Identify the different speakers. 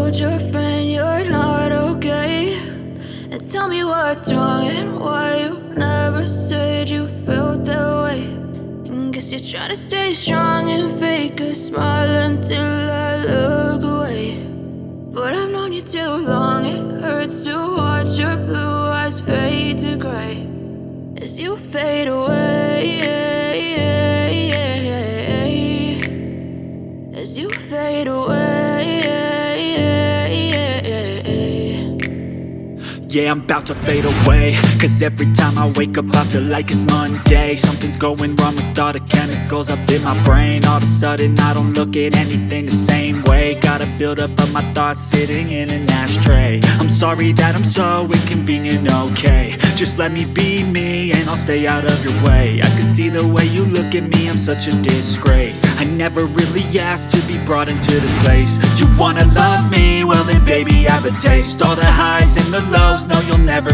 Speaker 1: told your friend you're not okay, and tell me what's wrong and why you never said you felt that way. And guess you're trying to stay strong and fake a smile until I look away. But I've known you too long, it hurts to watch your blue eyes fade to gray as you fade away, as you fade away.
Speaker 2: Yeah, I'm about to fade away, cause every time I wake up I feel like it's Monday. Something's going wrong with all the chemicals up in my brain. All of a sudden I don't look at anything the same way. Gotta build up of my thoughts sitting in an ashtray. I'm sorry that I'm so inconvenient, okay. Just let me be me and I'll stay out of your way. I can see the way you look at me, I'm such a disgrace. I never really asked to be brought into this place. You wanna love me? Well then baby, I have a taste. All the highs and the lows, no you'll never